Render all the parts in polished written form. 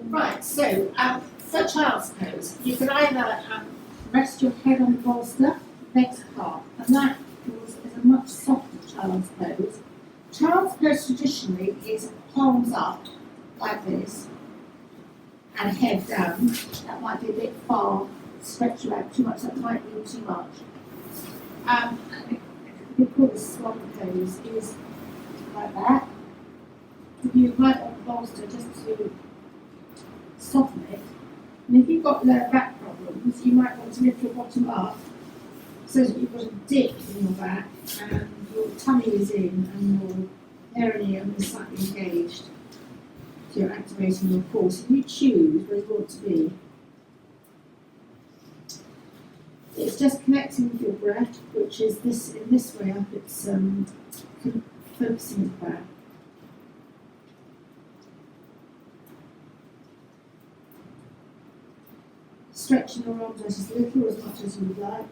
Right, so for child's pose, you can either rest your head on the bolster, legs apart, and that is a much softer child's pose. Child's pose traditionally is palms up, like this, and head down. That might be a bit far, stretch you out too much, that might be too much. We call this swan pose, is like that. You might on the bolster just to soften it. And if you've got lower back problems, you might want to lift your bottom up so that you've got a dip in your back and your tummy is in and your perineum is slightly engaged. So you're activating your core. So you choose where you want to be. It's just connecting with your breath, which is this in this way up. It's focusing it back. Stretching your arms out as little or as much as you would like.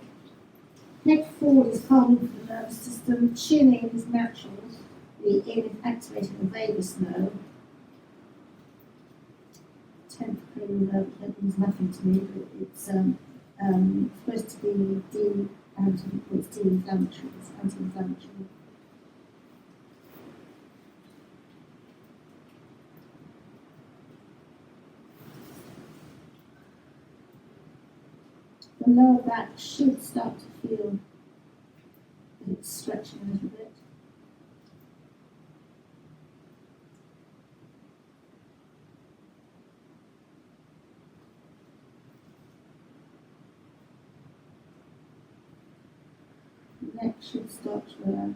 Neck forward is calming for the nervous system. Chin in is natural. The in is activating the vagus nerve. 10th cranial nerve, that means nothing to me, but it's supposed to be anti-inflammatory. It's anti-inflammatory. The lower back should start to feel that it's stretching a little bit. The neck should start to relax.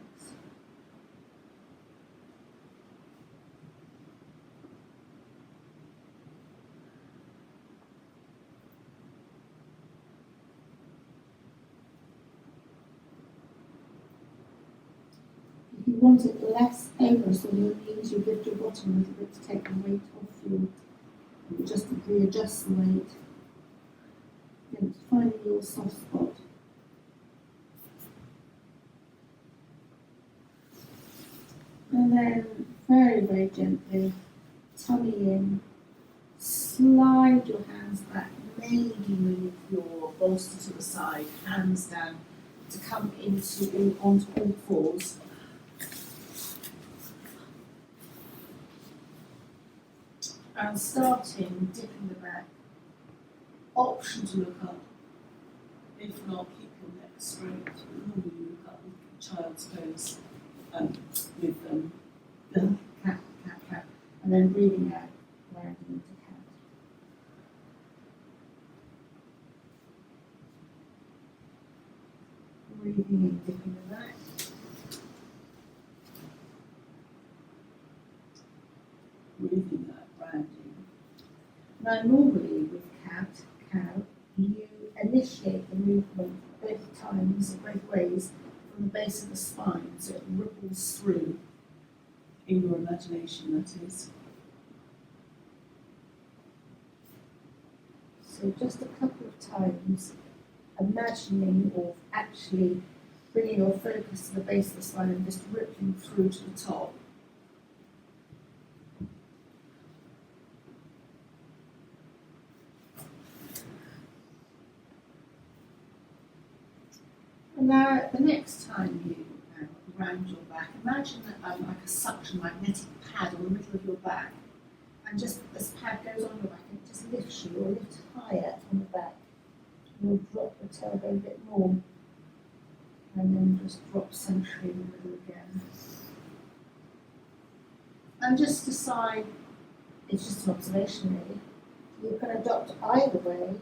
If you want it less onerous on your knees, you lift your bottom a little bit to take the weight off you. You just readjust the weight. Then finding your soft spot. And then very, very gently, tummy in, slide your hands back, maybe move your bolster to the side, hands down, to come onto all fours. And starting, dipping the back. Option to look up. If not, keep your neck straight. Normally you look up with child's pose with cat, and then breathing out, rounding into cat. Breathing in, dipping the back. Breathing out. Now normally with cat, cow, you initiate the movement both times, both ways, from the base of the spine, so it ripples through, in your imagination that is. So just a couple of times, imagining or actually bringing your focus to the base of the spine and just rippling through to the top. Now, the next time you round your back, imagine like a suction magnetic pad on the middle of your back, and just this pad goes on your back and it just lifts you or lifts higher on the back. You'll drop the tailbone a bit more, and then just drop centrally in the middle again. And just decide, it's just an observation really, you can adopt either way.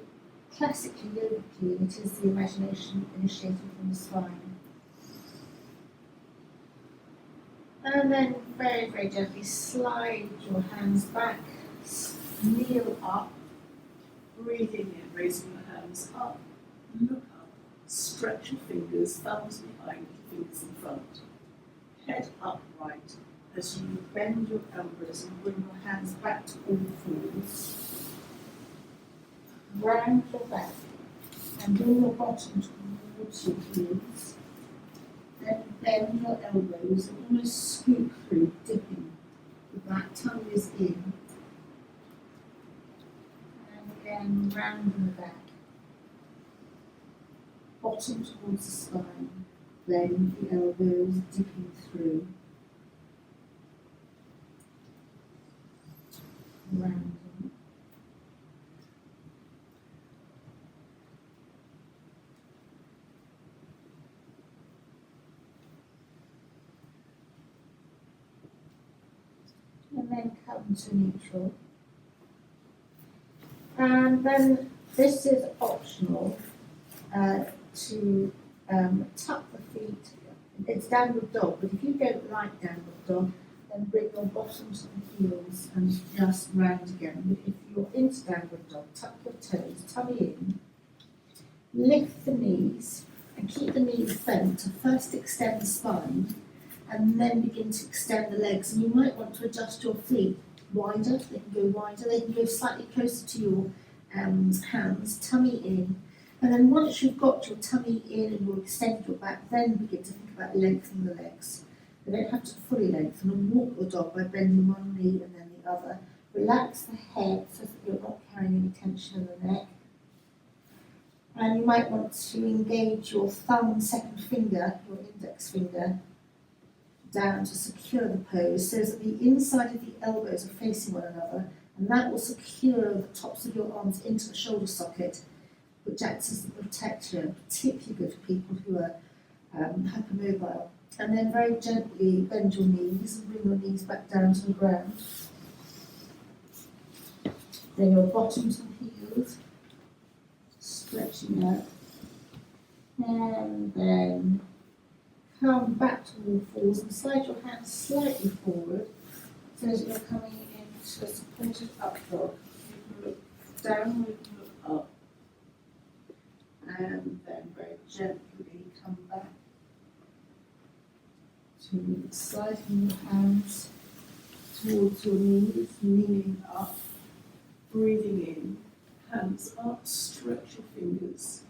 Classically, yogically, it is the imagination initiated from the spine. And then very, very gently slide your hands back, kneel up, breathing in, raising your hands up, look up, stretch your fingers, thumbs behind, fingers in front. Head upright as you bend your elbows and bring your hands back to all fours. Round your back and bring your bottom towards your heels. Then bend your elbows and almost scoop through, dipping. The back tongue is in. round in the back. Bottom towards the spine, then the elbows dipping through. Rounding. And then come to neutral. And then this is optional to tuck the feet. It's downward dog, but if you don't like downward dog, then bring your bottom to the heels and just round again. But if you're into downward dog, tuck your toes, tummy in, lift the knees, and keep the knees bent to first extend the spine, and then begin to extend the legs. And you might want to adjust your feet wider. They can go wider. They can go slightly closer to your hands, tummy in. And then once you've got your tummy in and you've extended your back, then begin to think about lengthening the legs. They don't have to fully lengthen, and walk your dog by bending one knee and then the other. Relax the head so that you're not carrying any tension in the neck. And you might want to engage your thumb, second finger, your index finger, down to secure the pose so that the inside of the elbows are facing one another, and that will secure the tops of your arms into the shoulder socket, which acts as the protector, particularly good for people who are hypermobile. And then very gently bend your knees and bring your knees back down to the ground. Then your bottom to the heels, stretching out. And then come back to all fours and slide your hands slightly forward so that you're coming into a supported up dog. You can look down, you can look up. And then very gently come back to sliding your hands towards your knees, kneeling up, breathing in, hands up, stretch your fingers,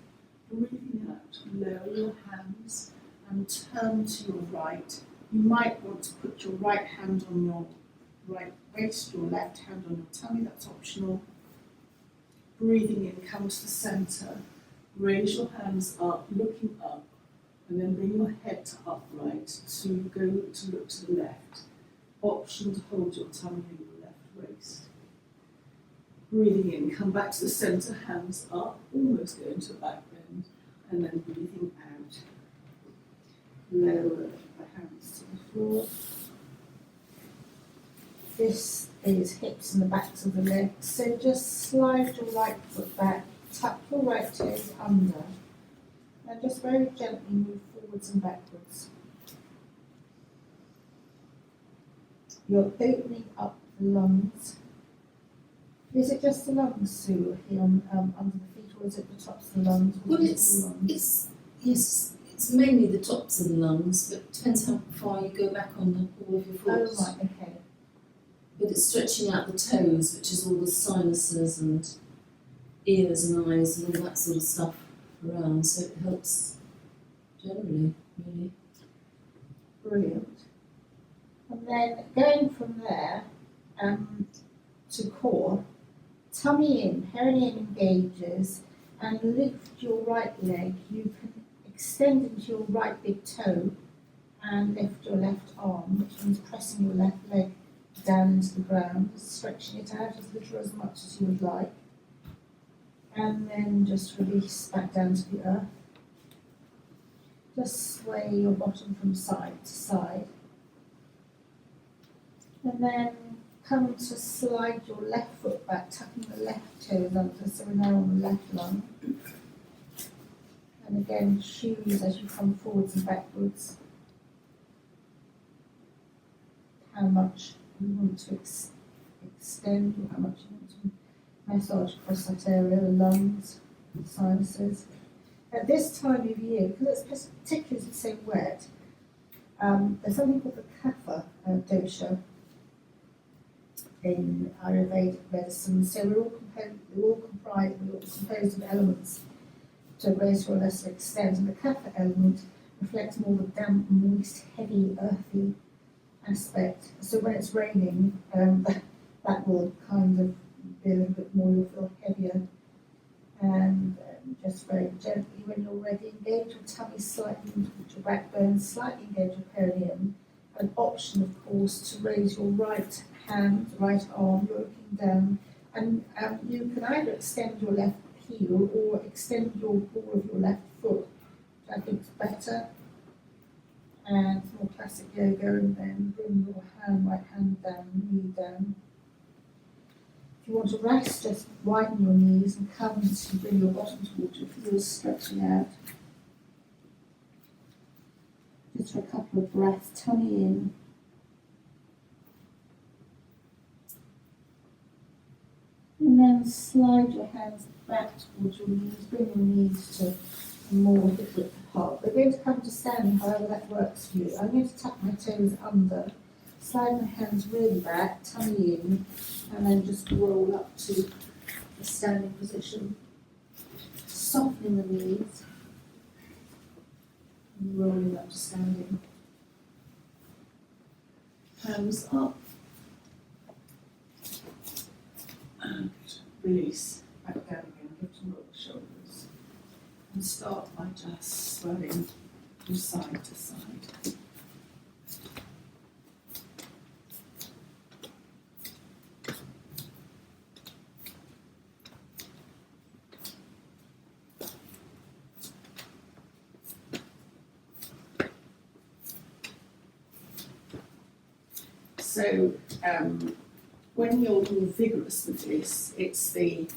breathing out, lower your hands and turn to your right. You might want to put your right hand on your right waist, your left hand on your tummy, that's optional. Breathing in, come to the centre, raise your hands up, looking up, and then bring your head to upright to go to look to the left. Option to hold your tummy in your left waist. Breathing in, come back to the centre, hands up, almost go into a back bend, and then breathing out. Lower the hands to the floor. This is hips and the backs of the legs, so just slide your right foot back, tuck your right toes under, and just very gently move forwards and backwards. You're opening up the lungs. Is it just the lungs, Sue, here on, under the feet, or is it the tops of the lungs? Well, it's mainly the tops of the lungs, but it depends how far you go back on all of your foot. Oh, right, okay. But it's stretching out the toes, which is all the sinuses and ears and eyes and all that sort of stuff around, so it helps generally, really. Brilliant. And then going from there to core, tummy in, perineum engages, and lift your right leg. You can extend into your right big toe and lift your left arm, which means pressing your left leg down into the ground, stretching it out as little or as much as you would like. And then just release back down to the earth. Just sway your bottom from side to side. And then come to slide your left foot back, tucking the left toes under, so we're now on the left lung. And again, choose as you come forwards and backwards how much you want to extend, or how much you want to massage across that area, the lungs, the sinuses. At this time of year, because it's particularly so wet, there's something called the Kapha dosha in Ayurvedic medicine. So we're all composed of elements to a greater or lesser extent, and the Kapha element reflects more the damp, moist, heavy, earthy aspect. So when it's raining, that will kind of be a little bit more, you'll feel heavier And just very gently when you're ready, engage your tummy slightly towards your backbone, slightly engage your perineum. An option, of course, to raise your right hand, right arm, you're looking down, and you can either extend your left heel or extend your ball of your left foot, which I think is better. And more classic yoga, and then bring your right hand down, knee down. If you want to rest, just widen your knees and come and bring your bottom towards your heels, stretching out. Just for a couple of breaths, tummy in. And then slide your hands back towards your knees, bring your knees to a more hip width apart. We're going to come to standing, however that works for you. I'm going to tuck my toes under, slide my hands really back, tummy in, and then just roll up to the standing position. Softening the knees, and rolling up to standing. Hands up. And release, back down again, lift and roll the shoulders. And start by just swelling from side to side. So, when you're more vigorous with this, it's I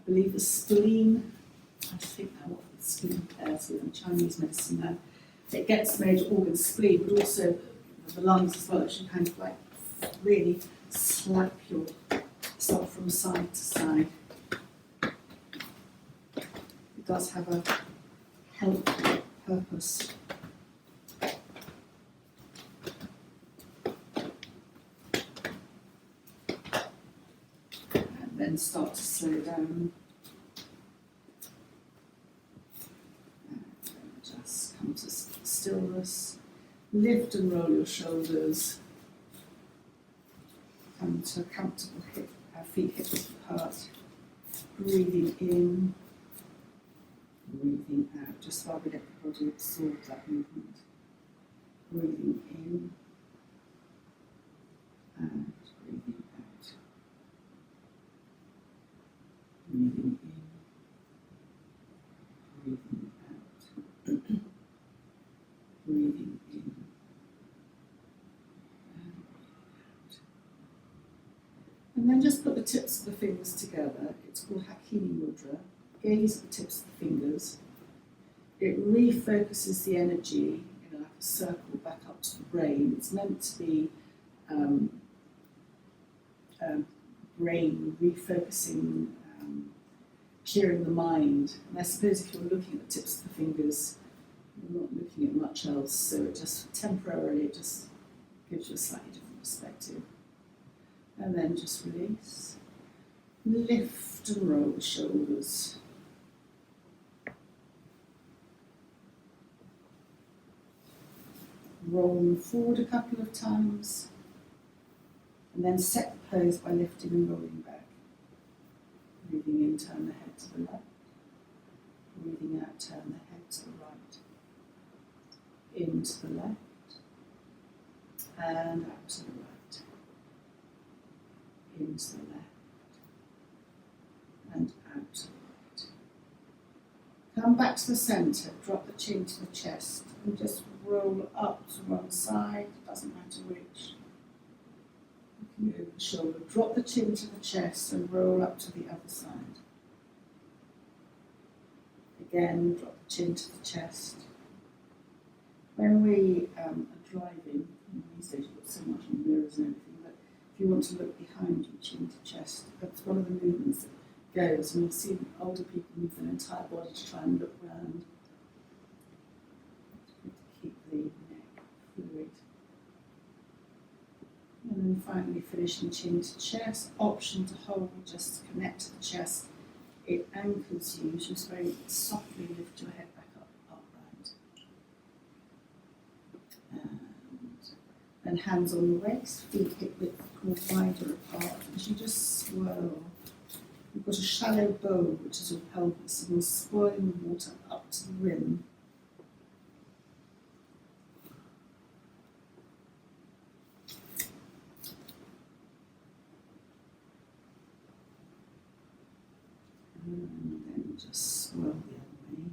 believe the spleen, I think now what the spleen pairs with in Chinese medicine now, it gets the major organ spleen, but also the lungs as well. It should kind of like really slap yourself from side to side. It does have a health purpose. Then start to slow down. And just come to stillness. Lift and roll your shoulders. Come to a comfortable feet hip width apart. Breathing in, breathing out, just while we let the body absorb that movement. Breathing in and breathing out. Breathing in, breathing out, breathing in, and breathing out. And then just put the tips of the fingers together. It's called Hakini Mudra. Gaze at the tips of the fingers. It refocuses the energy in like a circle back up to the brain. It's meant to be brain refocusing, clearing the mind. And I suppose if you're looking at the tips of the fingers, you're not looking at much else, so it just temporarily just gives you a slightly different perspective. And then just release. Lift and roll the shoulders. Roll them forward a couple of times. And then set the pose by lifting and rolling back. Breathing in, turn the head to the left. Breathing out, turn the head to the right. In to the left. And out to the right. In to the left. And out to the right. Come back to the centre, drop the chin to the chest, and just roll up to one side, doesn't matter which. Looking over the shoulder, drop the chin to the chest and roll up to the other side. Again, drop the chin to the chest. When we are driving, these days you've got so much on mirrors and everything, but if you want to look behind you, chin to chest, that's one of the movements that goes, and you'll see older people move their entire body to try and look round. To keep the neck fluid. And then finally finishing chin to chest, option to hold just to connect to the chest. It anchors you, just very softly lift your head back up, upright. And hands on the waist, feet hip width more wider apart, as you just swirl the got a shallow bowl, which is your pelvis, and you're swirling the water up to the rim. And then just swirl the other way.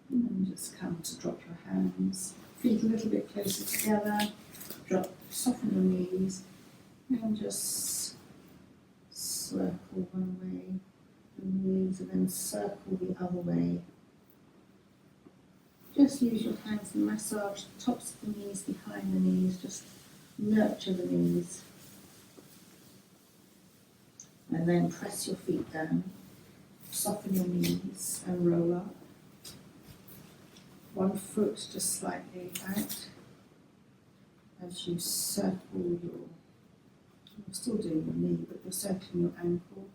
And then just come to drop your hands, feet a little bit closer together, soften your knees, and just circle one way, the knees, and then circle the other way. Just use your hands and massage the tops of the knees, behind the knees, just nurture the knees. And then press your feet down, soften your knees and roll up. One foot just slightly out as you circle you're still doing your knee, but you're circling your ankle.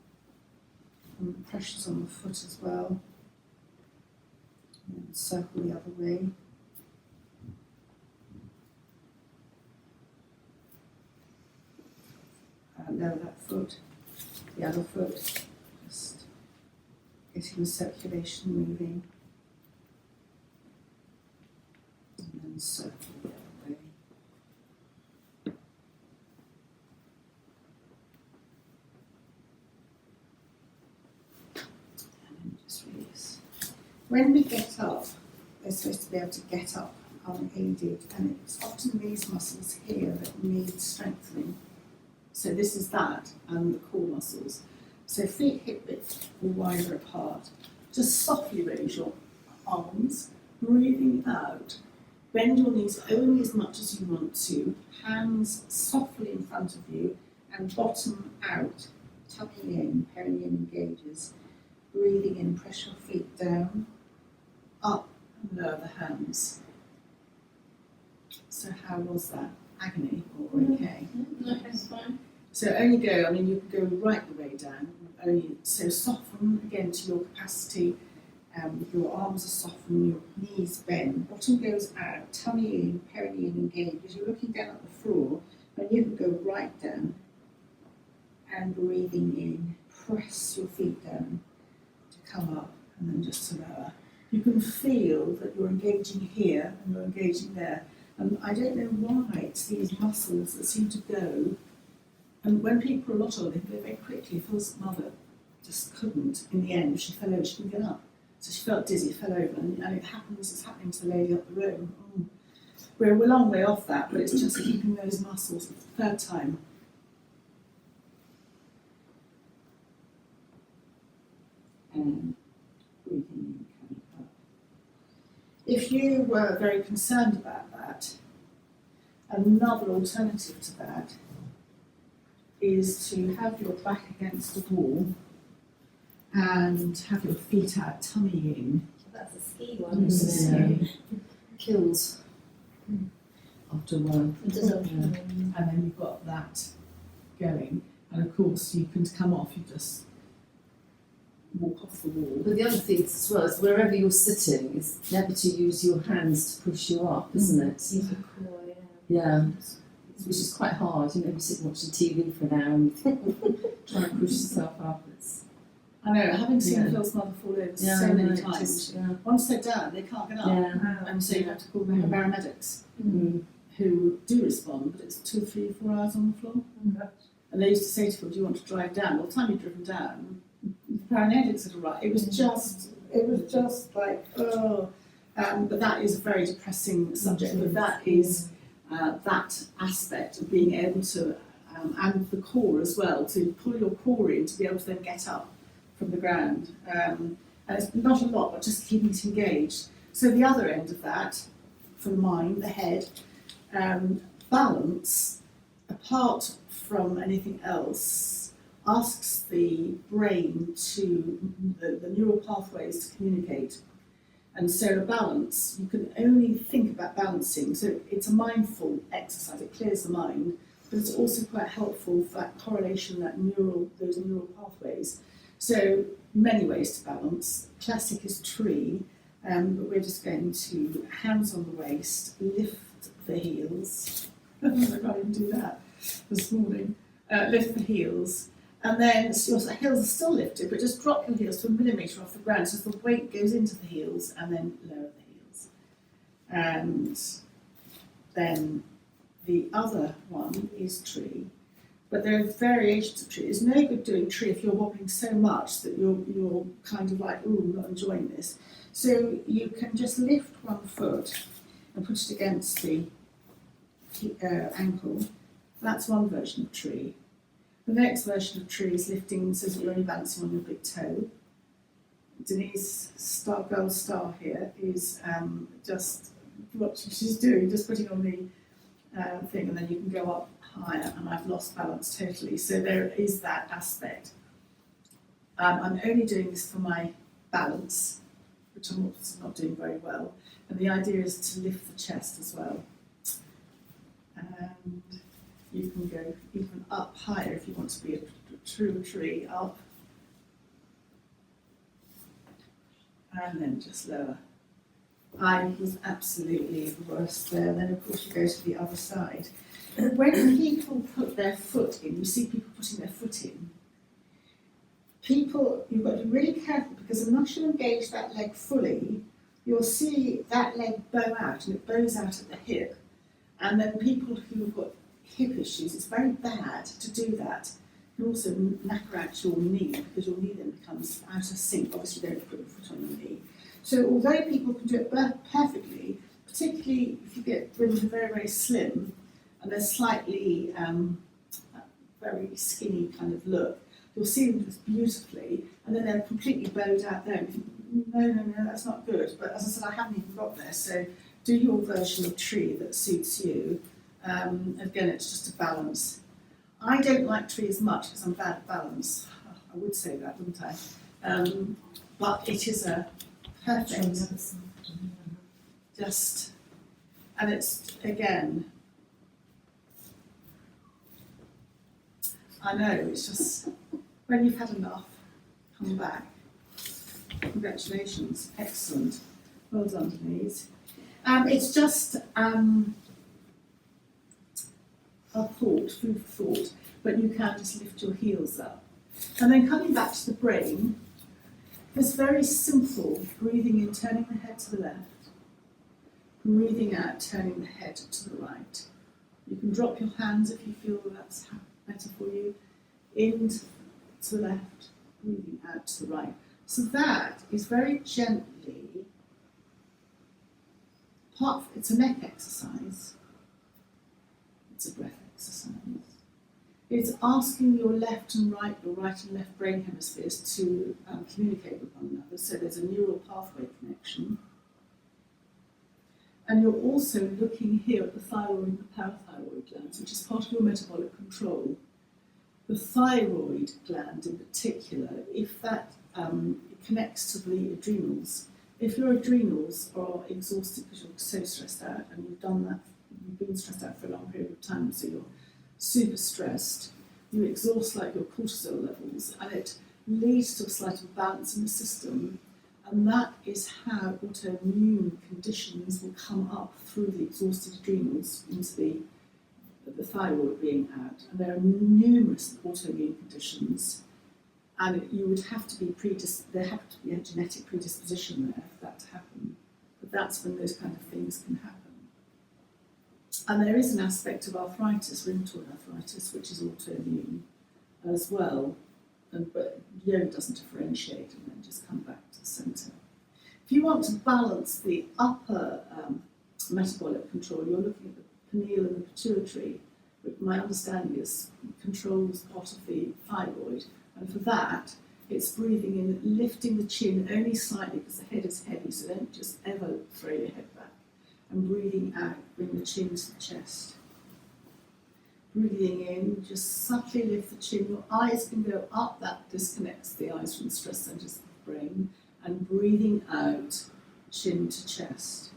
And the pressure's on the foot as well. And circle the other way. Lower that foot, the other foot, just getting the circulation moving. And then circle the other way. And then just release. When we get up, we're supposed to be able to get up unaided, and it's often these muscles here that need strengthening. So this is that and the core muscles. So feet hip width or wider apart. Just softly raise your arms, breathing out. Bend your knees only as much as you want to. Hands softly in front of you and bottom out. Tummy in, perineum engages. Breathing in, press your feet down, up and lower the hands. So how was that? Agony or okay? No, that's fine. So only go, I mean, you can go right the way down, only so soften again to your capacity. Your arms are softened, your knees bend, bottom goes out, tummy in, perineum engages. You're looking down at the floor, and you can go right down and breathing in. Press your feet down to come up and then just to lower. You can feel that you're engaging here and you're engaging there. And I don't know why it's these muscles that seem to go. And when people are a lot older, they go very quickly. Phil's mother just couldn't. In the end, she fell over, she couldn't get up. So she felt dizzy, fell over, and it happens, it's happening to the lady up the road. We're a long way off that, but it's just keeping those muscles. Third time. And breathing in, coming up. If you were very concerned about that, another alternative to that is to have your back against the wall and have your feet out, tummy in. That's a ski one, isn't it? Yeah. Kills after a while. It does have And then you've got that going. And of course, you can come off, you just walk off the wall. But the other thing as well is wherever you're sitting, is never to use your hands to push you up, isn't it? Use the core, yeah. Yeah, which is quite hard. You know, you sit watching TV for an hour and try and push yourself up. I know, having seen Yeah. Phil's mother fall over Yeah, so I many know, times, just, yeah. once they're down, they can't get up. Yeah. And so you have to call the Mm. paramedics Mm. who do respond, but it's 2, 3, 4 hours on the floor. And they used to say to Phil, do you want to drive down? By the time you'd driven down, the paramedics had arrived. It was just like, oh. But that is a very depressing subject, but that is that aspect of being able to, and the core as well, to pull your core in to be able to then get up from the ground. And it's not a lot, but just keeping it engaged. So the other end of that, for the mind, the head, balance, apart from anything else, asks the brain to, the neural pathways to communicate. And so a balance, you can only think about balancing, so it's a mindful exercise, it clears the mind. but it's also quite helpful for that correlation, those neural pathways. So many ways to balance. Classic is tree, but we're just going to hands on the waist, lift the heels. I can't even do that this morning. Lift the heels, and then your heels are still lifted, but just drop your heels to 1 millimetre off the ground so the weight goes into the heels, and then lower the heels. And then the other one is tree, but there are variations of tree. It's no good doing tree if you're wobbling so much that you're kind of like, ooh, I'm not enjoying this. So you can just lift one foot and put it against the ankle. That's one version of tree. The next version of tree is lifting so that you're only balancing on your big toe. Denise Girl Star here is just what she's doing, just putting on the thing, and then you can go up higher, and I've lost balance totally. So there is that aspect. I'm only doing this for my balance, which I'm not doing very well, and the idea is to lift the chest as well. And you can go even up higher if you want to be a true tree, up, and then just lower. I was absolutely the worst there. Then of course you go to the other side. When people put their foot in, you see people putting their foot in, you've got to be really careful, because unless you engage that leg fully, you'll see that leg bow out, and it bows out at the hip. And then people who've got hip issues, it's very bad to do that. You also knacker out your knee, because your knee then becomes out of sync. Obviously, don't put your foot on your knee. So although people can do it perfectly, particularly if you get women who are very, very slim and they're slightly very skinny kind of look, you'll see them just beautifully, and then they're completely bowed out there. And you think, no, that's not good. But as I said, I haven't even got there. So do your version of tree that suits you. Again, it's just a balance. I don't like tree as much because I'm bad at balance. I would say that, wouldn't I? But it is a perfect, just, and it's, again, I know, it's just, when you've had enough, come back. Congratulations, excellent. Well done, Denise. It's just a thought, food for thought, but you can just lift your heels up. And then coming back to the brain, it's very simple, breathing in, turning the head to the left, breathing out, turning the head to the right. You can drop your hands if you feel that's better for you, in to the left, breathing out to the right. So that is very gently, it's a neck exercise, it's a breath exercise. It's asking your left and right and left brain hemispheres to communicate with one another, so there's a neural pathway connection. And you're also looking here at the thyroid and the parathyroid glands, which is part of your metabolic control. The thyroid gland in particular, if that connects to the adrenals, if your adrenals are exhausted because you're so stressed out, and you've been stressed out for a long period of time, so you're super stressed, you exhaust like your cortisol levels, and it leads to a slight imbalance in the system, and that is how autoimmune conditions will come up through the exhausted adrenals into the thyroid being out. And there are numerous autoimmune conditions, and you would have to be there have to be a genetic predisposition there for that to happen, but that's when those kind of things can happen. And there is an aspect of arthritis, rheumatoid arthritis, which is autoimmune as well, but yoga doesn't differentiate, and then just come back to the centre. If you want to balance the upper metabolic control, you're looking at the pineal and the pituitary, which my understanding is controls part of the thyroid, and for that, it's breathing in, lifting the chin only slightly because the head is heavy, so don't just ever throw your head back. And breathing out, bring the chin to the chest. Breathing in, just subtly lift the chin. Your eyes can go up, that disconnects the eyes from the stress centres of the brain. And breathing out, chin to chest.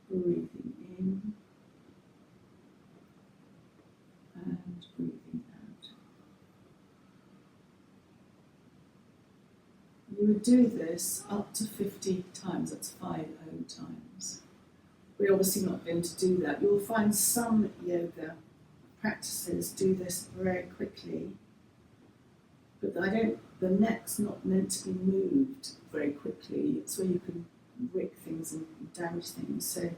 Breathing in. would do this up to 50 times, that's 50 times. We're obviously not going to do that. You'll find some yoga practices do this very quickly, but the neck's not meant to be moved very quickly. It's where you can rick things and damage things. So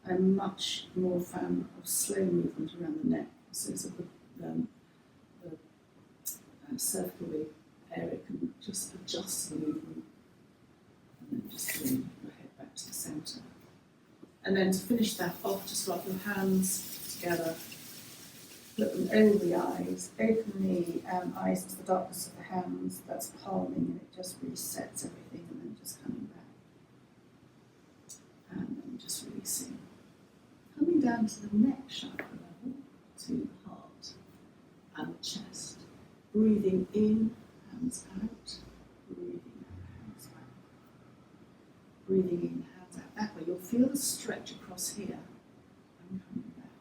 I'm much more a fan of slow movement around the neck. So it's a good, the cervical area can just adjust the movement, and then just bring your head back to the centre. And then to finish that off, just rub your hands together, put them over the eyes, open the eyes to the darkness of the hands, that's palming, and it just resets everything, and then just coming back. And then just releasing. Coming down to the neck chakra level, to the heart and the chest. Breathing in, hands out, breathing out, hands back. Breathing in, hands out that way. You'll feel the stretch across here and coming back.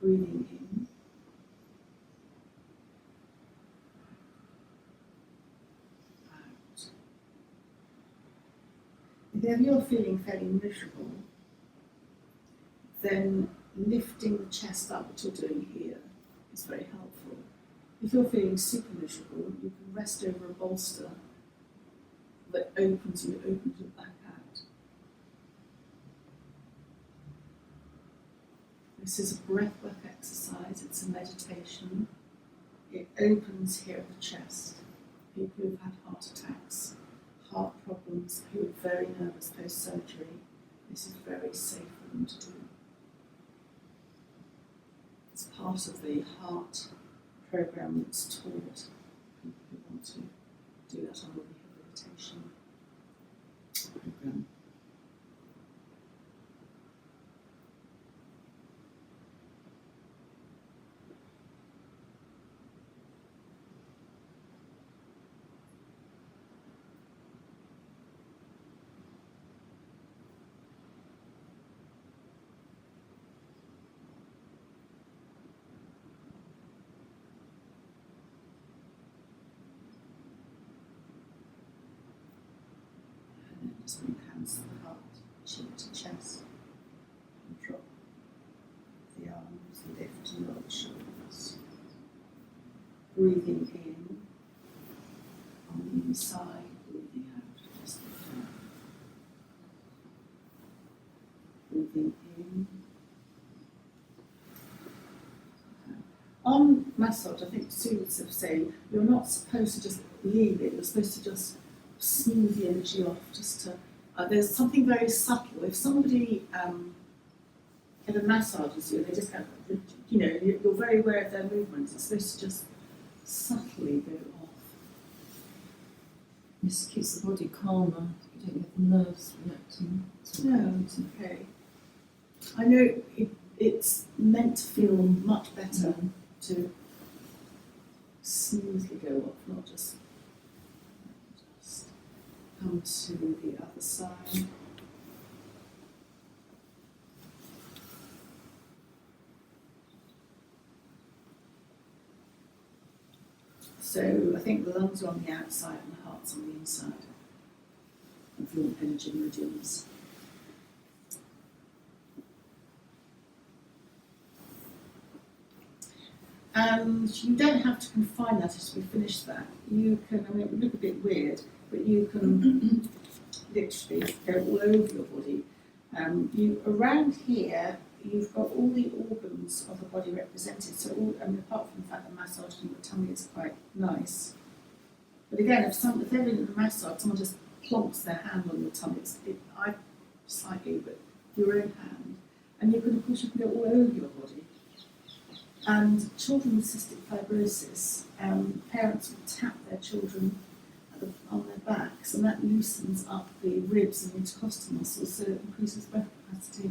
Breathing in. Out. If ever you're feeling fairly miserable, then lifting the chest up, what you're doing here, is very helpful. If you're feeling super miserable, you can rest over a bolster that opens your back out. This is a breathwork exercise, it's a meditation. It opens here at the chest. People who've had heart attacks, heart problems, who are very nervous post-surgery, this is very safe for them to do. It's part of the heart program that's taught people who want to do that on a rehabilitation program. Just bring hands to the heart, chin to chest, and drop the arms, lift and lower the shoulders. Breathing in on the inside, breathing out, just lift out. Breathing in. On massage, I think Sue would say, you're not supposed to just leave it, you're supposed to just smooth the energy off, just to, there's something very subtle. If somebody ever massages you, they just kind of, you're very aware of their movements, it's supposed to just subtly go off. This keeps the body calmer, you don't get the nerves reacting. No, it's okay. I know it's meant to feel much better to smoothly go off, not just come to the other side. So I think the lungs are on the outside and the heart's on the inside of your energy meridians. And you don't have to confine that as we finish that. You can, it would look a bit weird, but you can literally go all over your body. Around here, you've got all the organs of the body represented. So, apart from the fact that massaging the tummy is quite nice, but again, if they're in the massage, someone just plonks their hand on your tummy. Slightly, but your own hand, and you can, of course, go all over your body. And children with cystic fibrosis, parents will tap their children on their backs, and that loosens up the ribs and intercostal muscles, so it increases breath capacity.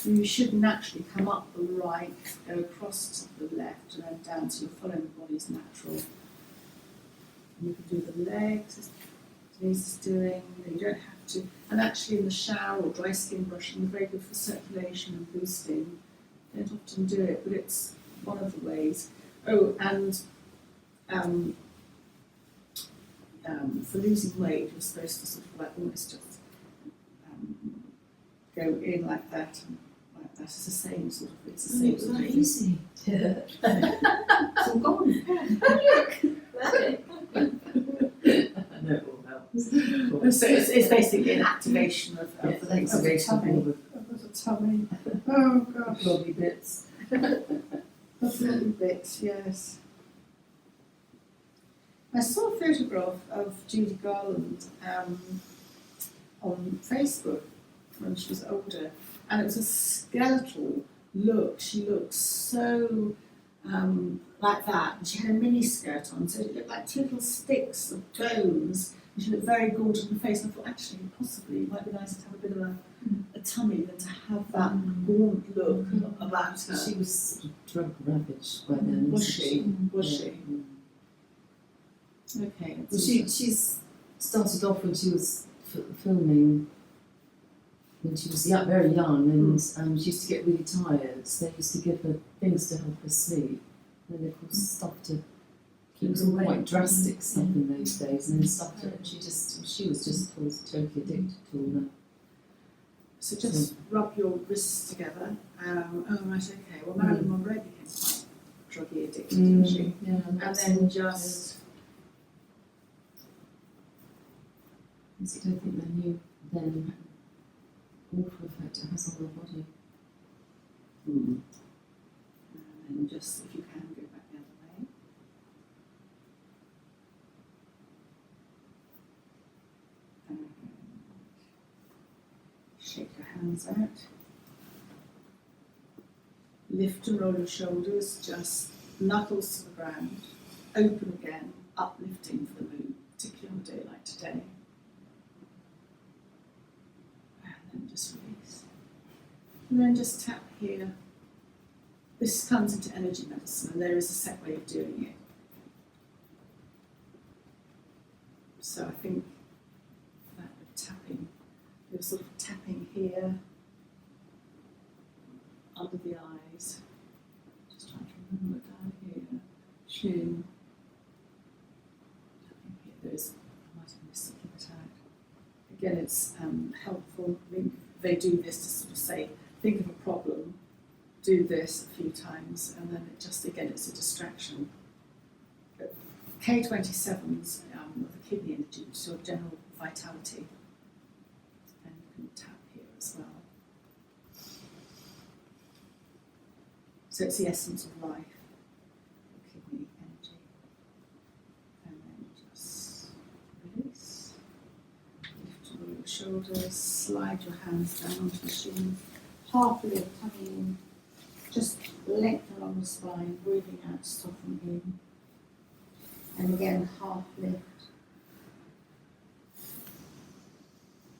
You should naturally come up the right, go across to the left, and then down, so you're following the body's natural. And you can do the legs as Denise is doing. You don't have to. And actually, in the shower or dry skin brushing, very good for circulation and boosting. Don't often do it, but it's one of the ways. Oh, and for losing weight, you're supposed to sort of like almost just go in like that and like that. It's the same sort of. It's the same It's sort not of. easy. Yeah. It's all gone. I know it all helps. So it's basically an activation of Yeah, the thanks of the for tummy. all the Of the tummy. Oh gosh. lovely bits. That's a little bit, yes. I saw a photograph of Judy Garland on Facebook when she was older, and it was a skeletal look. She looked so like that, and she had a mini skirt on, so it looked like two little sticks of bones. And she looked very gorgeous in the face. And I thought, actually, possibly it might be nice to have a bit of a tummy than to have that gaunt look about her. She was drug ravaged by then. Was wasn't she? Was Yeah. she? Okay. Well, she's started off when she was filming when she was very young, and she used to get really tired, so they used to give her things to help her sleep, and of course stuff to. It was all quite drastic stuff in those days, and then stuff to. She was just totally addicted to all that. So just rub your wrists together. Oh right, okay. Well, Marilyn Monroe became quite druggy addicted, didn't she? Yeah, And then just I don't think they knew then what awful effect it has on our body. and then just if you can go back the other way. And shake your hands out. Lift and roll your shoulders, just knuckles to the ground. Open again, uplifting for the moon, particularly on a day like today. And then just release. And then just tap here. This comes into energy medicine, and there is a set way of doing it. So I think that with tapping, you're sort of tapping here, under the eyes. Just trying to remember down here, chin. Tapping here. There's, I might have missed something out. Again, it's helpful. They do this to sort of say, think of a problem, do this a few times, and then it just, again, it's a distraction. But K27's with the kidney energy, which is your general vitality. And you can tap here as well. So it's the essence of life, the kidney energy. And then just release. Lift all your shoulders, slide your hands down onto the shins. Half lift, tummy in. Just lengthen along the spine, breathing out, soften in. And again, half lift.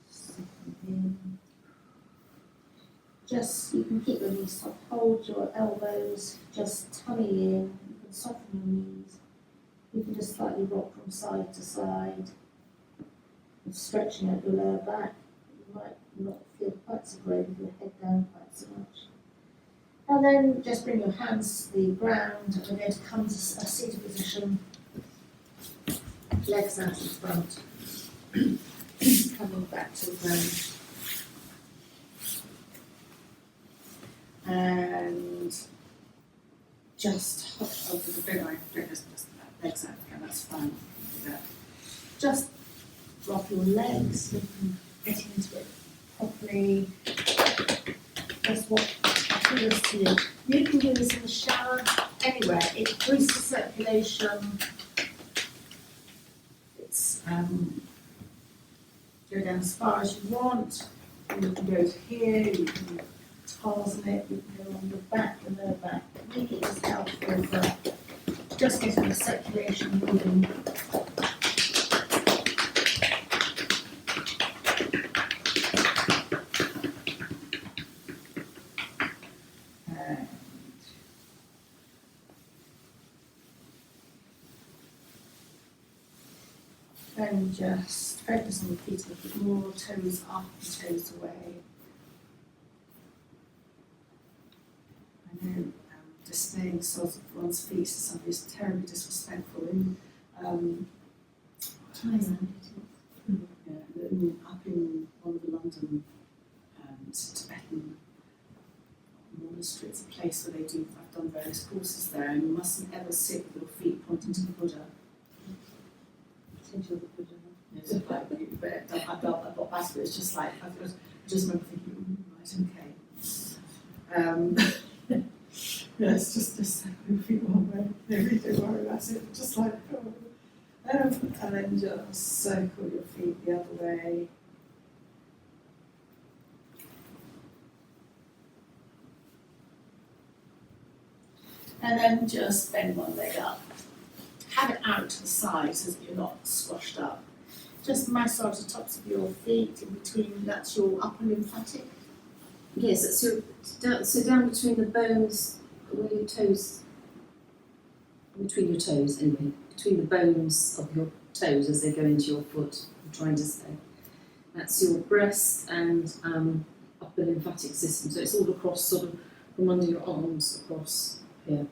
Soften in. Just, you can keep your knees soft. Hold your elbows, just tummy in. You can soften your knees. You can just slightly rock from side to side. And stretching out your lower back. You might not feel quite so great with your head down quite so much. And then just bring your hands to the ground, and we're going to come to a seated position. Legs out in front. Coming back to the ground. And just hop over the bed. Don't just legs out again, that's fine. Do that. Just drop your legs, getting into it properly. Just what I do this to you. You can do this in the shower, anywhere. It boosts the circulation. It's go down as far as you want. And you can go to here, you can Tarzan it, you can go on your back, the lower back. Make it just helpful for just getting the circulation moving. And just focus on the feet a little bit more, toes up and toes away. I know displaying the soles of one's feet to somebody is terribly disrespectful in Thailand. up in one of the London Tibetan monasteries, a place where I've done various courses there, and you mustn't ever sit with your feet pointing to the Buddha. Potential the Buddha. It's like, I got back to it, it's just like, I just remember thinking, right, okay. Yeah, it's just like, your feet one way, maybe don't worry about it, just like, oh. And then just circle your feet the other way. And then just bend one leg up. Have it out to the side so that you're not squashed up. Just massage the tops of your feet in between, that's your upper lymphatic. Yes, that's your down between the bones, where your toes, between your toes anyway, between the bones of your toes as they go into your foot, I'm trying to say. That's your breast and upper lymphatic system, so it's all across, sort of from under your arms across here.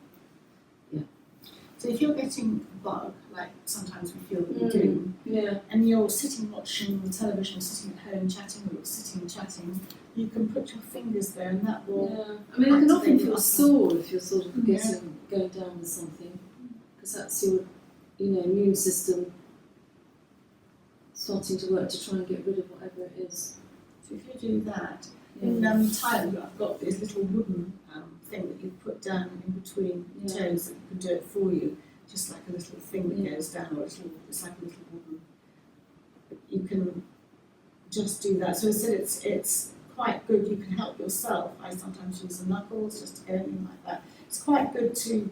So if you're getting a bug, like sometimes we feel that we do, Yeah. and you're sitting watching television, sitting at home chatting, or you're sitting and chatting, you can put your fingers there and that will Yeah. I mean, it can often activate feel your sore if you're sort of going down with something, because that's your, immune system starting to work to try and get rid of whatever it is. So if you do that, Yeah. in Thailand I've got this little wooden thing that you put down in between the toes that you can do it for you, just like a little thing that goes down, or it's like a little wooden. You can just do that. So instead it's quite good, you can help yourself. I sometimes use the knuckles just to get anything like that. It's quite good to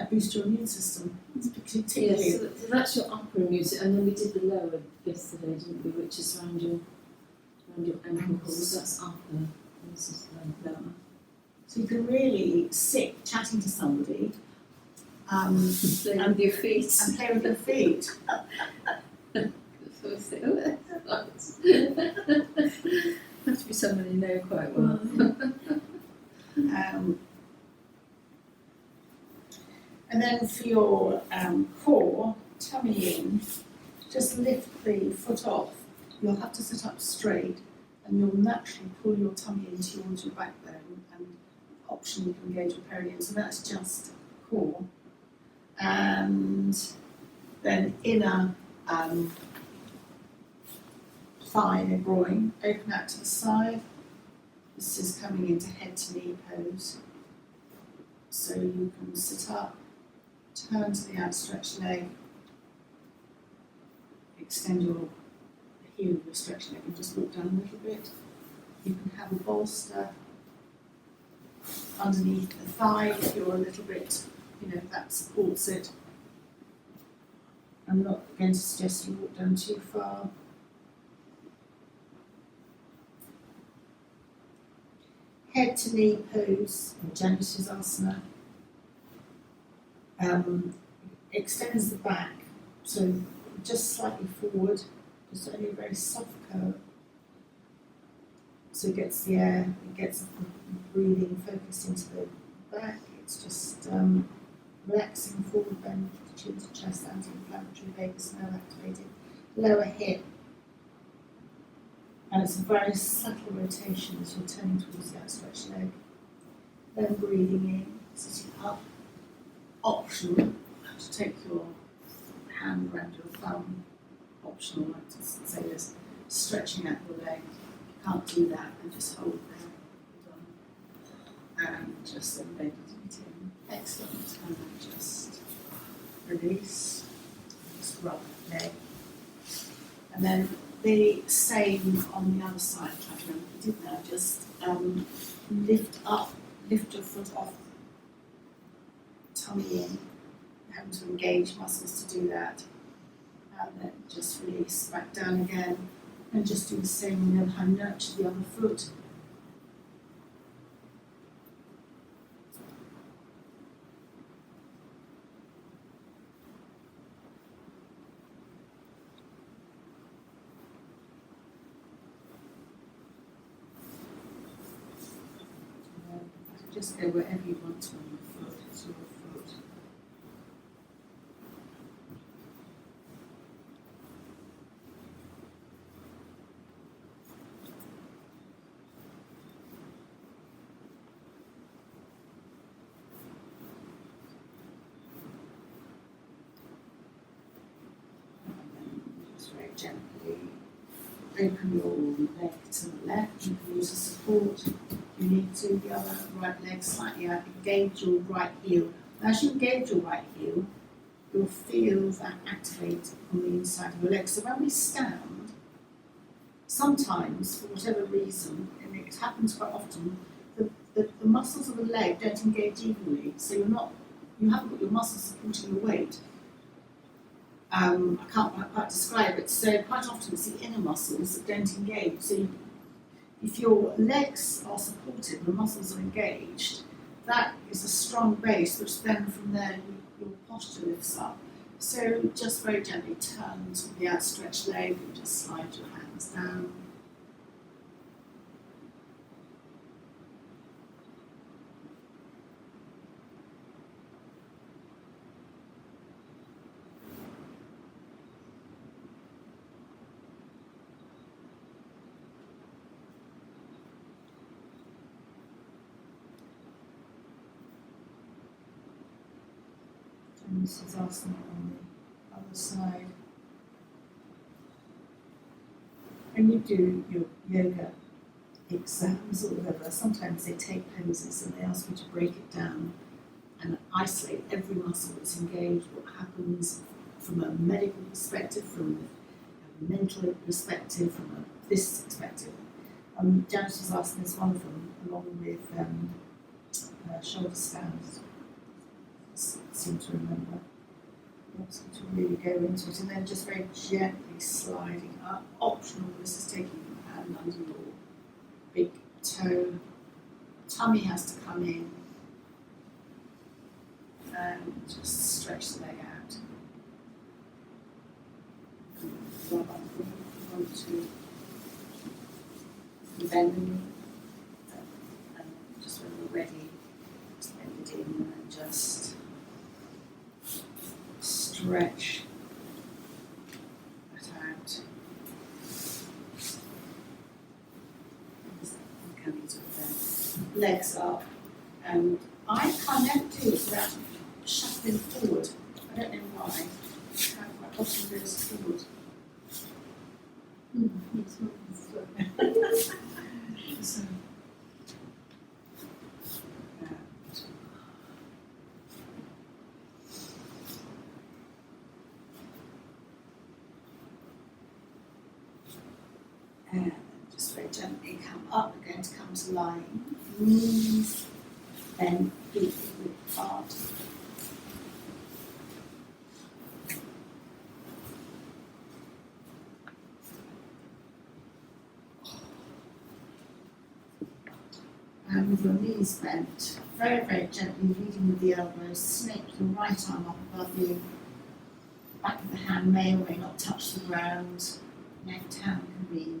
boost your immune system. It's particularly. Yes, so that's your upper immune system, and then we did the lower yesterday, didn't we, which is around your ankles. That's upper, this is lower. So you can really sit chatting to somebody And with your feet. and play with your feet. Have to be someone you know quite well. And then for your core, tummy in, just lift the foot off. You'll have to sit up straight, and you'll naturally pull your tummy in towards your backbone, and optionally you can engage your perineum. So that's just core. And then inner thigh and groin, open out to the side. This is coming into head to knee pose. So you can sit up, turn to the outstretched leg, extend your heel of your stretched leg and just walk down a little bit. You can have a bolster underneath the thigh if you're a little bit, that supports it. I'm not going to suggest you walk down too far. Head to knee pose, or Janushirasana. Extends the back, so just slightly forward, just only a very soft curve. So it gets the air, it gets the breathing focused into the back. It's just relaxing forward bend, chin to chest, anti-inflammatory vagus nerve activated, lower hip. And it's a very subtle rotation as you're turning towards the outstretched leg. Then breathing in, sitting up. Optional to take your hand around your thumb. Optional, like to say this, stretching out your leg. If you can't do that, then just hold there. Hold on. And just embed it in. Excellent. And then just release. Just rub the leg. And then the same on the other side. Try to remember what we did now. Just lift your foot off, tummy in, having to engage muscles to do that. And then just release back down again. And just do the same on the other hand, nurture the other foot. just go wherever you want to on your foot, it's your foot. And then just very gently open your leg to the left. You can use a support if you need to. The other right leg slightly out. Engage your right heel. And as you engage your right heel, you'll feel that activate on the inside of your leg. So when we stand, sometimes, for whatever reason, and it happens quite often, the muscles of the leg don't engage evenly. So you haven't got your muscles supporting your weight. I can't quite describe it. So quite often it's the inner muscles that don't engage. So if your legs are supported, the muscles are engaged, that is a strong base, which then from there your posture lifts up. So just very gently turn to the outstretched leg and just slide your hands down. And this is asana on the other side. When you do your yoga exams or whatever, sometimes they take poses and they ask you to break it down and isolate every muscle that's engaged, what happens from a medical perspective, from a mental perspective, from this perspective. Janice's asana is one of them, along with shoulder stands. Seem to remember. Lots to really go into it, and then just very gently sliding up. Optional, this is taking your hand under your big toe. Tummy has to come in, and just stretch the leg out. Rub up if you want to. Bend the knee, and just when you're ready, just bend it in and just stretch that out. Coming to the legs up, and I can't never do it without shuffling forward. I don't know why. My bottom goes forward. So, and just very gently come up. We're going to come to lying. Knees bend, feet width apart. And with your knees bent, very, very gently leading with the elbows, snake your right arm up above you. Back of the hand may or may not touch the ground. Left hand can be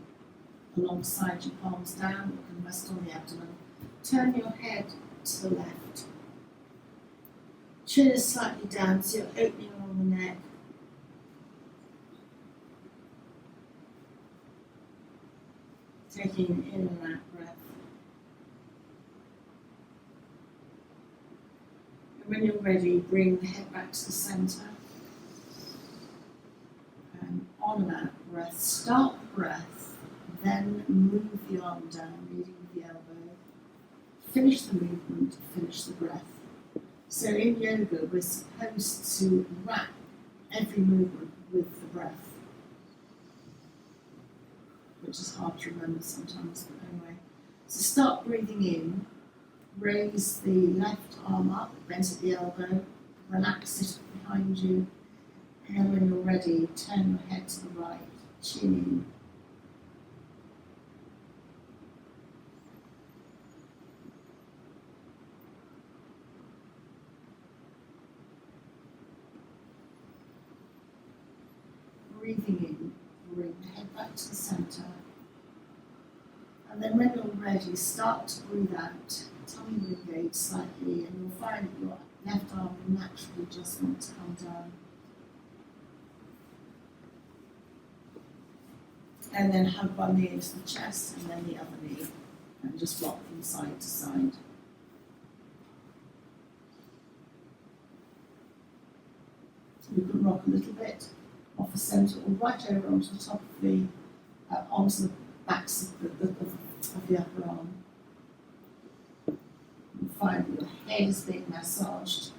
alongside your palms down, or can rest on the abdomen. Turn your head to the left. Chin is slightly down, so you're opening along the neck. Taking an in and out breath. And when you're ready, bring the head back to the centre. And on and out breath. Start the breath, then move the arm down, leading with the elbow. Finish the movement, finish the breath. So in yoga, we're supposed to wrap every movement with the breath, which is hard to remember sometimes, but anyway. So start breathing in, raise the left arm up, bent at the elbow, relax it behind you, and then when you're ready, turn your head to the right, chin in. Breathing in, bring the head back to the centre. And then when you're ready, start to breathe out. tummy will engage slightly, and you'll find that your left arm will naturally just want to come down. And then hug one knee into the chest, and then the other knee, and just rock from side to side. You can rock a little bit off the centre or right over onto the top of the, onto the backs of the upper arm. And find that your head is being massaged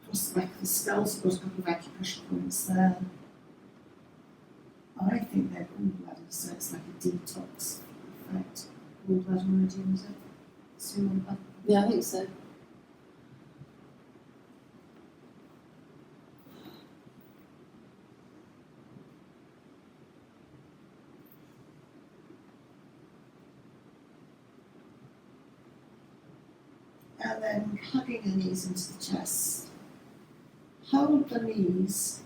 across the back of the skull, so you've got a couple of acupressure points there. I think they're gallbladder, so it's like a detox effect. Gallbladder meridian, is it? See on the back? Yeah, I think so. And then hugging the knees into the chest. Hold the knees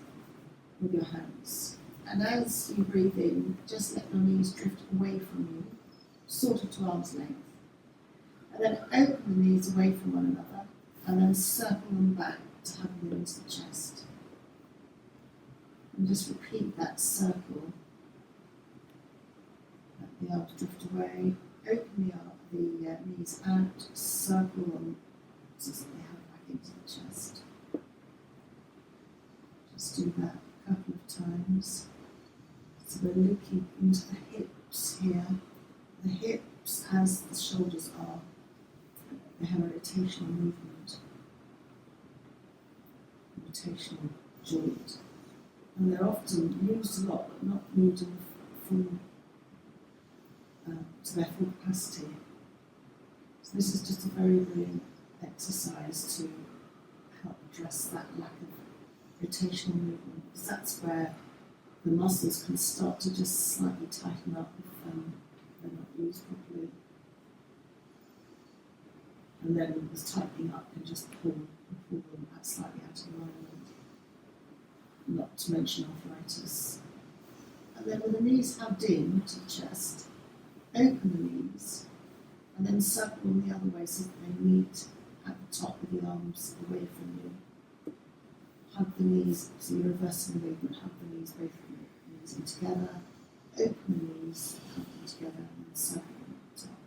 with your hands. And as you breathe in, just let your knees drift away from you, sort of to arm's length. And then open the knees away from one another, and then circle them back to hug them into the chest. And just repeat that circle. Let the arms drift away. Open the knees out, circle them so that they hug back into the chest. Just do that a couple of times. So we're looking into the hips here. The hips, as the shoulders are, they have a rotational movement, a rotational joint. And they're often used a lot, but not used in full, to their full capacity. So this is just a very brilliant exercise to help address that lack of rotational movement, because that's where the muscles can start to just slightly tighten up if they're not used properly. And then this tightening up can just pull them out slightly out of alignment, not to mention arthritis. And then with the knees hugged in to the chest, open the knees, and then circle them the other way so that they meet at the top with the arms away from you. Hug the knees, so you're reversing the movement, hug the knees, both knees in together, open the knees, hug them together, and then circle them at the top.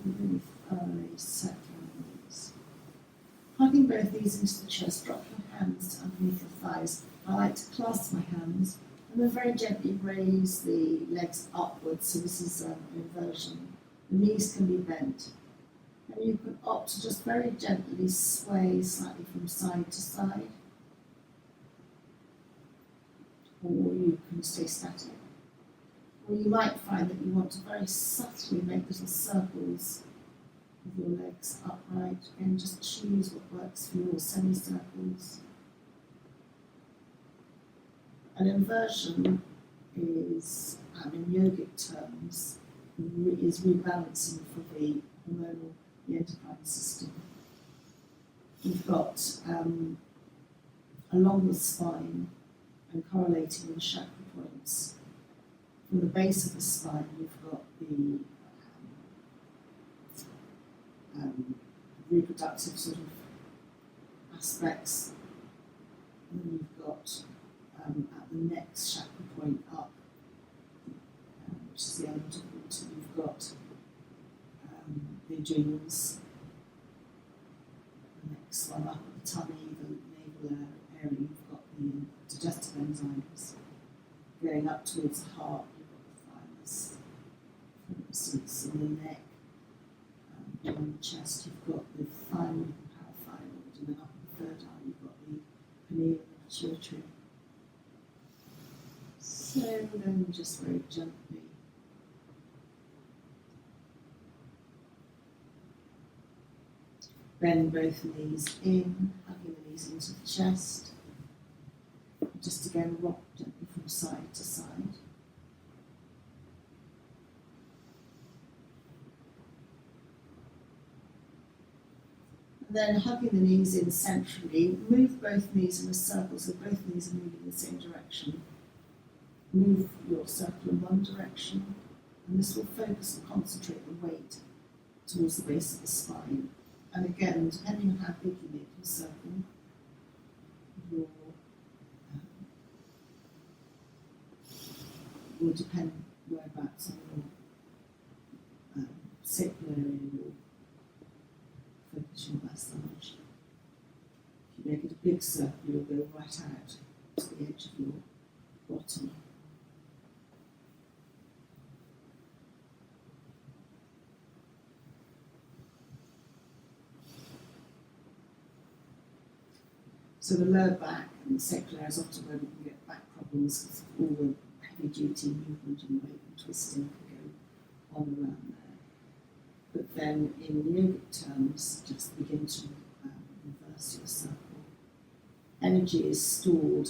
Really thoroughly circle the knees. Hugging both knees into the chest, drop your hands underneath your thighs. I like to clasp my hands and then very gently raise the legs upwards. So this is an inversion. The knees can be bent. And you can opt to just very gently sway slightly from side to side. Or you can stay static. Or you might find that you want to very subtly make little circles with your legs upright, and just choose what works for you, or semicircles. An inversion is, in yogic terms, is rebalancing for the hormonal, the endocrine system. You've got along the spine and correlating with the chakra points. From the base of the spine, you've got the reproductive sort of aspects, and then you've got at the next chakra point up, which is the element of water, you've got the adrenals, the next one up at the tummy, the navel area, you've got the digestive enzymes. Going up towards the heart, you've got the thymus, for instance, in the neck, on the chest, you've got the thyroid and parathyroid, and then up in the third eye, you've got the pineal and pituitary. then just very gently bend both knees in, hugging the knees into the chest. Just again rock gently from side to side. And then hugging the knees in centrally, move both knees in a circle so both knees are moving in the same direction. Move your circle in one direction, and this will focus and concentrate the weight towards the base of the spine. And again, depending on how big you make your circle, will depend whereabouts on your sacral area will focus your massage. If you make it a big circle, you'll go right out to the edge of your bottom. So the lower back and the sacral area is often where we can get back problems because of all the heavy duty movement and weight and twisting can go on around there. But then in yogic terms, just begin to reverse your circle. Energy is stored,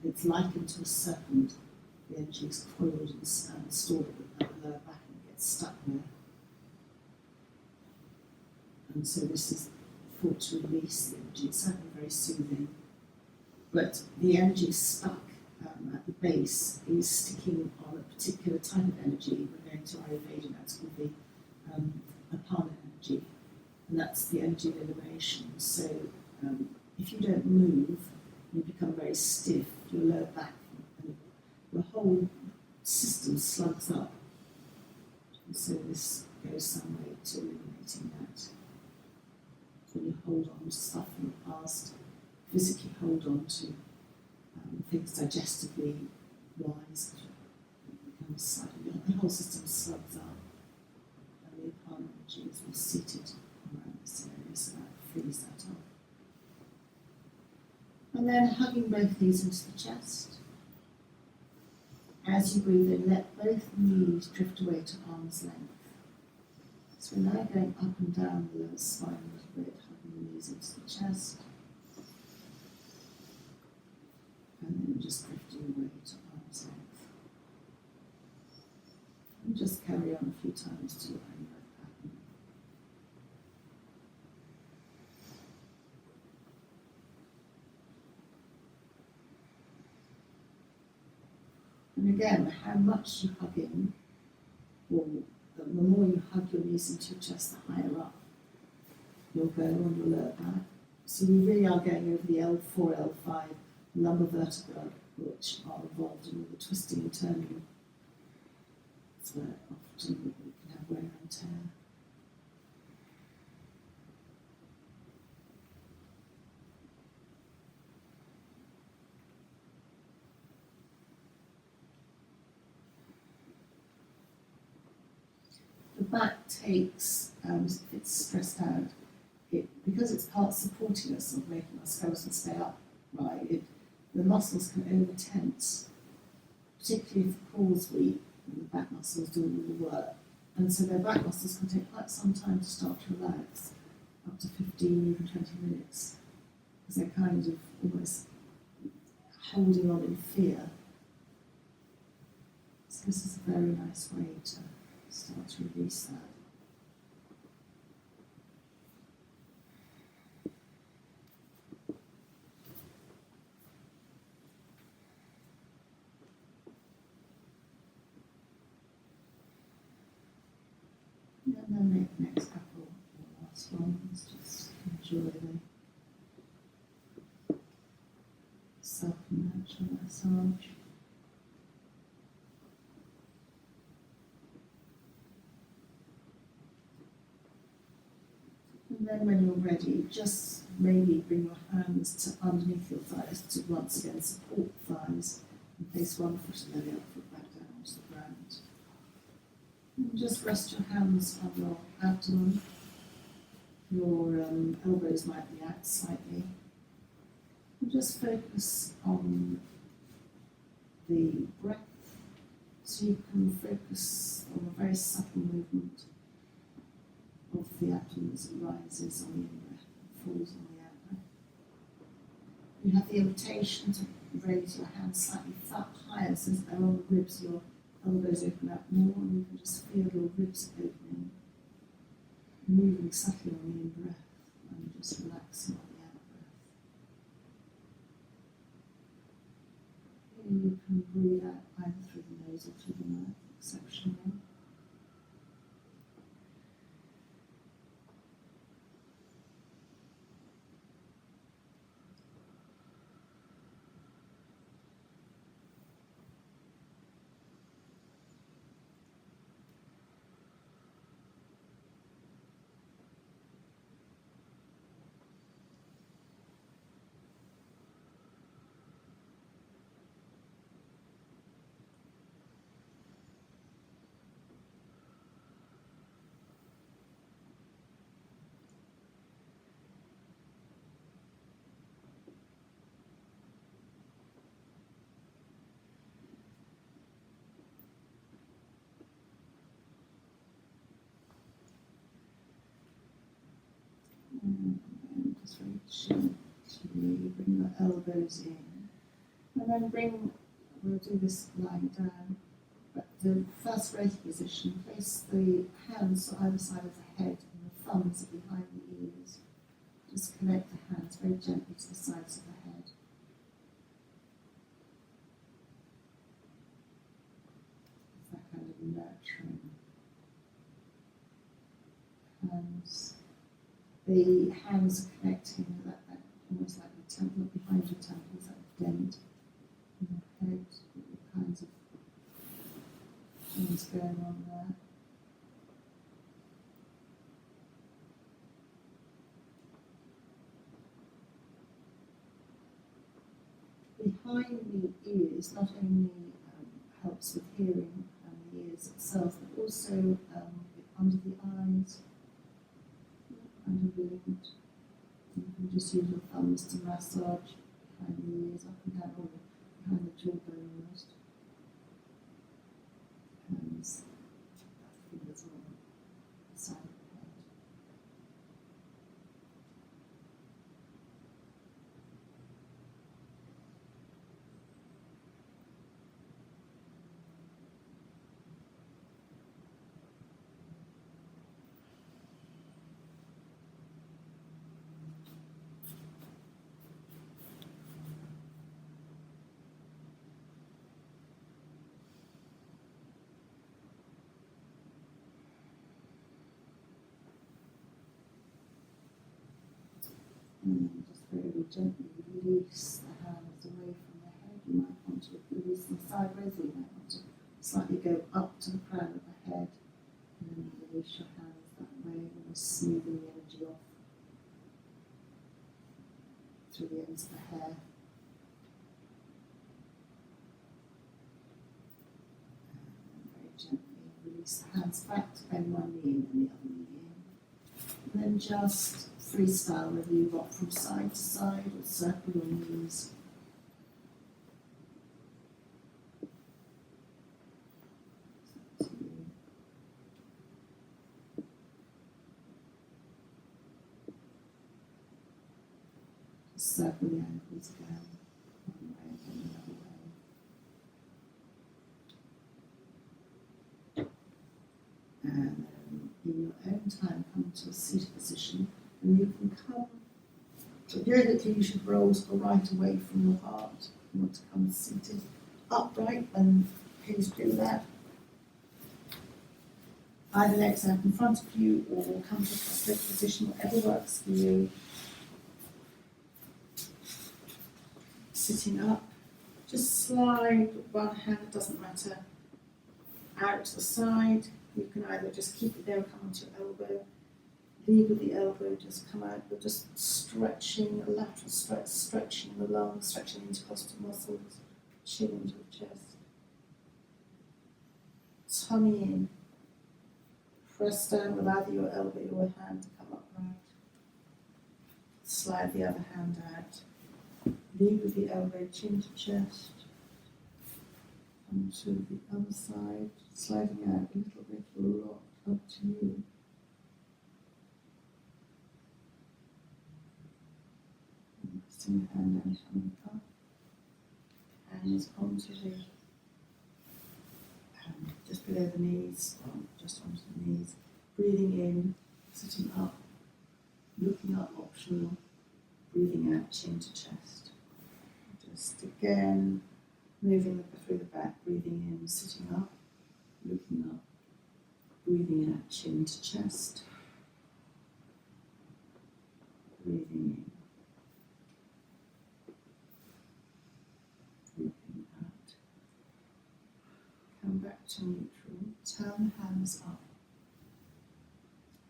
it's likened to a serpent. The energy is coiled and stored at the lower back and gets stuck there. And so this is thought to release the energy. It's certainly very soothing. But the energy stuck at the base is sticking on a particular type of energy. We're going to Ayurveda, that's called the Apana energy. And that's the energy of elimination. So if you don't move, you become very stiff, your lower back, and your whole system slugs up. And so this goes some way to eliminating that. When you hold on to stuff in the past, physically hold on to things digestively wise, it becomes slightly, the whole system slugs up, and the Apana energy is more seated around this area, so that frees that up. And then hugging both knees into the chest. As you breathe in, let both knees drift away to arm's length. So we're now going up and down the lower spine a little bit, hugging the knees into the chest. And then just drifting away to arm's length. And just carry on a few times to your own breath pattern. And again, how much you hug in, or the more you hug your knees into your chest, the higher up you'll go on your lower back. So you really are going over the L4, L5 lumbar vertebrae, which are involved in all the twisting and turning. That's where often we can have wear and tear. The back takes, if it's stressed out, because it's part supporting us or making our skeleton stay upright, the muscles can over-tense, particularly if the core's weak and the back muscles do all the work. And so their back muscles can take quite some time to start to relax, up to 15, even 20 minutes, because they're kind of almost holding on in fear. So this is a very nice way to start to release that. And then make the next couple, the last one, let's just enjoy the self-natural massage. And then when you're ready, just maybe bring your hands to underneath your thighs to once again support the thighs and place one foot and then the other foot back down to the ground. And just rest your hands on your abdomen. Your elbows might be out slightly. And just focus on the breath So you can focus on a very subtle movement of the abdomen as it rises on the in-breath and falls on the out-breath. You have the invitation to raise your hands slightly higher so that they're on the ribs, your elbows open up more, and you can just feel your ribs opening, moving subtly on the in-breath and just relaxing on the out-breath. And you can breathe out either through the nose or through the mouth, exceptionally. And then just very gently bring your elbows in. And then we'll do this lying down, but the first raised position, place the hands on either side of the head and the thumbs are behind the ears. Just connect the hands very gently to the sides of the head. It's that kind of nurturing hands. The hands are connecting with that almost like the temple behind your temples, that dent in your head, all kinds of things going on there. Behind the ears not only helps with hearing and the ears itself, but also under the eyes, under the lid. You can just use your thumbs to massage behind the ears, up and down, or behind the jawbone almost. Hands, fingers on the side of the head. And then just very gently release the hands away from the head. You might want to release them sideways, or you might want to slightly go up to the crown of the head, and then release your hands that way, almost smoothing the energy off through the ends of the hair. And very gently release the hands back to bend one knee and then the other knee in. And then just freestyle, whether you rock from side to side or circle your knees. It's up to you. Just circle the ankles again, one way and then the other way. And then in your own time come to a seated position. And you can come, periodically you should roll to the right away from your heart. You want to come seated upright, and please do that. Either legs out in front of you or come to a prostrate position, whatever works for you. Sitting up, just slide one hand, it doesn't matter, out to the side. You can either just keep it there or come onto your elbow. Lead with the elbow, just come out, but just stretching, a lateral stretch, stretching the lungs, stretching intercostal muscles, chin into the chest. Tummy in. Press down with either your elbow or your hand to come upright. Slide the other hand out. Lead with the elbow, chin to chest. come to the other side, sliding out a little bit, a lot up to you. Resting your hand down, coming up. Hands onto the, just below the knees, or just onto the knees. Breathing in, sitting up, looking up, optional. Breathing out, chin to chest. Just again, moving through the back, breathing in, sitting up, looking up, breathing out, chin to chest, breathing in, breathing out. Come back to neutral, turn the hands up,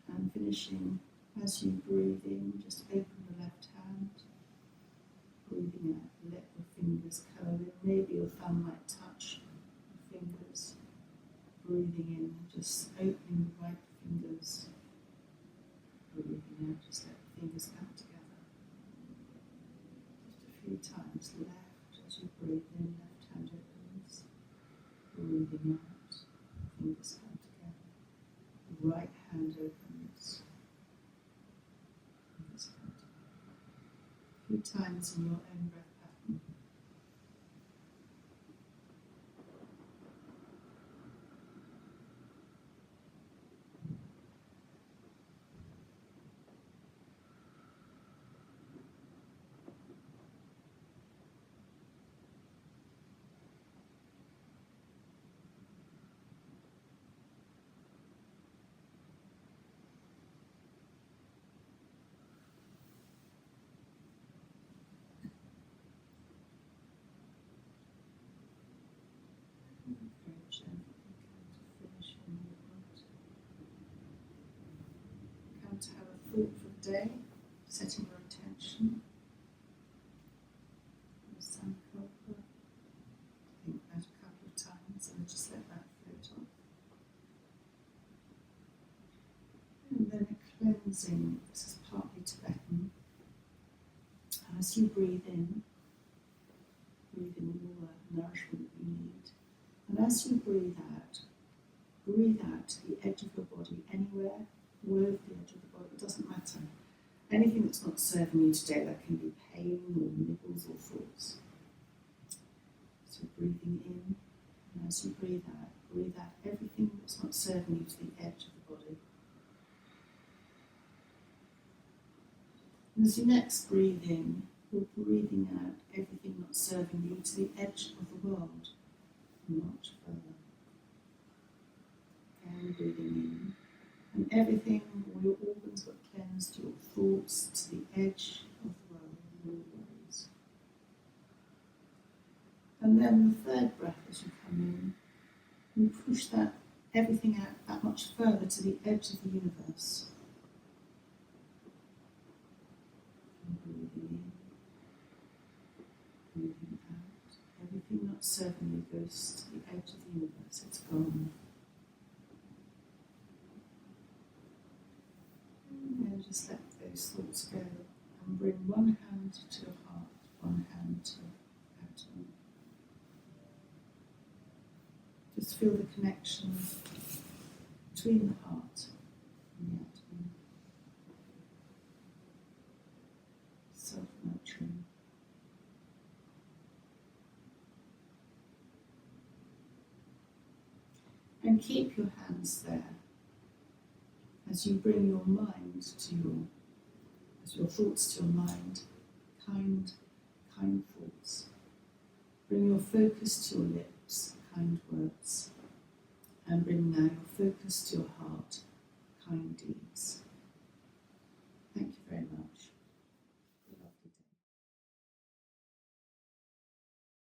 and finishing as you breathe in, just open the left hand, breathing out, let your fingers curl in, maybe your thumb might touch your fingers, breathing in, just opening the right fingers, breathing out, just let the fingers come together. Just a few times, left as you breathe in, left hand opens, breathing out, fingers come together, right hand opens, fingers come together. A few times in your own breath pattern. Very gently come to finish your movement. Come to have a thought for the day, setting your intention. Your Sankalpa. Think that a couple of times and just let that float on. And then a cleansing. This is partly Tibetan. And as you breathe in all the nourishment you need. And as you breathe out to the edge of your body, anywhere, all over the edge of the body, it doesn't matter. Anything that's not serving you today, that can be pain or niggles or thoughts. So breathing in, and as you breathe out everything that's not serving you to the edge of the body. And as you next breathe in, you're breathing out everything not serving you to the edge of the world, much further. Again, breathing in, and everything, all your organs got cleansed, your thoughts to the edge of the world, all worries. And then the third breath as you come in, you push that everything out that much further to the edge of the universe. And breathing in, breathing out. Everything not serving you goes to the edge of the universe, it's gone. And then just let those thoughts go and bring one hand to your heart, one hand to your abdomen. Just feel the connection between the heart and the abdomen. Self-nurturing. And keep your hands there as you bring your mind to as your thoughts to your mind, kind thoughts. Bring your focus to your lips, kind words. And bring now your focus to your heart, kind deeds.